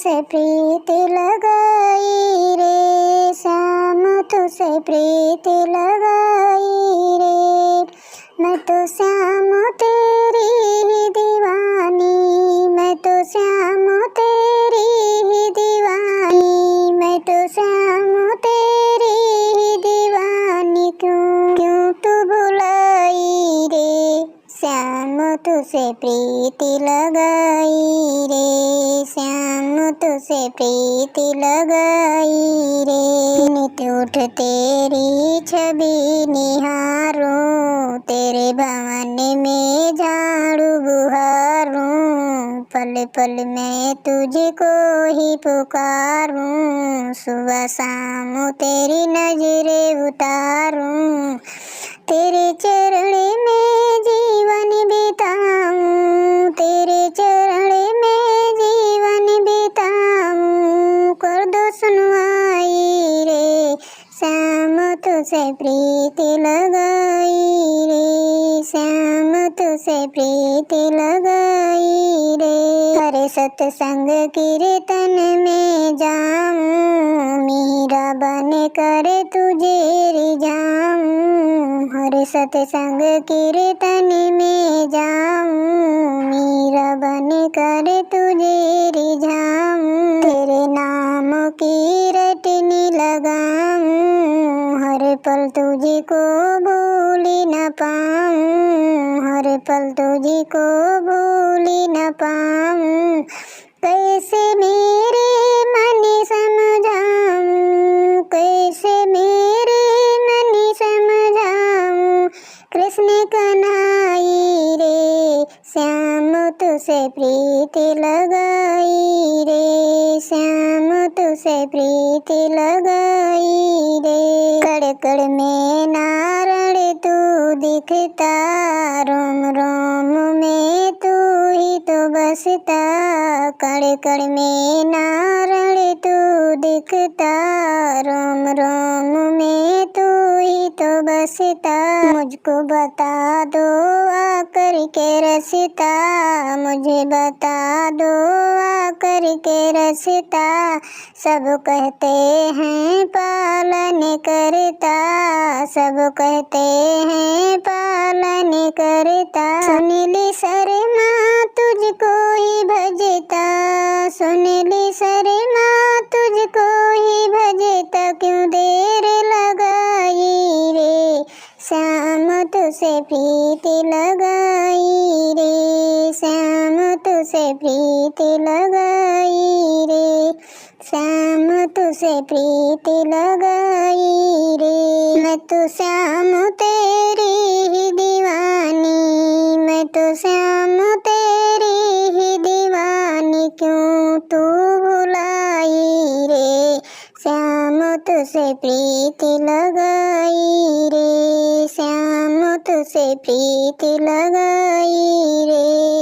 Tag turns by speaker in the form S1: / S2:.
S1: तुझसे प्रीति लगाई रे, श्याम तुझसे प्रीति लगाई रे। मैं तो श्याम तेरी ही दीवानी, मैं तो श्याम तेरी ही दीवानी, मैं तो श्याम तेरी ही दीवानी। क्यों क्यों तू भुलाई रे, श्याम तुझसे प्रीति लगाई रे, श्याम तुझसे प्रीति लगाई रे। नित उठ तेरी छवि निहारूं, तेरे भवन में झाड़ू बुहारूं, पल पल मैं तुझको ही पुकारूं, सुबह शाम तेरी नजरें उतारूं, तेरे चरण में जीवन बिताऊं, तेरे चरण में जीवन बिताऊं। कर दो सुनवाई रे, श्याम तुझसे प्रीति लगाई रे, श्याम तुझसे प्रीति लगाई रे। हरे सत्संग कीर्तन में जाऊं, मीरा बन कर तुझे रिझाऊं, हरे सत्संग कीर्तन में जाऊं, मीरा बन कर तुझे रिझाऊं, तेरे नाम की रटनी लगाऊं, हर पल तुझको भूल न पाऊं, हर पल तुझको भूल न पाऊं। कैसे मेरे मन समझाऊं, कैसे मेरे मन समझाऊं, कृष्ण कन्हैया रे, श्याम तुझसे प्रीति लगाई रे, श्याम तुझसे प्रीति लगाई रे। कड़ कड़ में नारायण तू दिखता, रोम रोम में तू ही तो बसता, कड़ कड़ में नारायण तू दिखता, रोम रोम में तू ही तो बसता। मुझको बता दो आकर के रसता, मुझे बता दो आकर के रसता, सब कहते हैं पालन करता, सब कहते हैं पालन करता। सुनीली शर्मा तुझको ही भजता, सुनीली शर्मा तुझको ही भजता, क्यों देर लगाई रे, श्याम तुझसे प्रीति लगाई रे, श्याम तुझसे प्रीति लगाई रे, श्याम तुझसे प्रीति लगाई रे। मैं तो श्याम तेरी ही दीवानी, मैं तो श्याम तेरी ही दीवानी। क्यों तू भुलाई रे, श्याम तुझसे प्रीति लगाई रे, श्याम तुझसे प्रीति लगाई रे।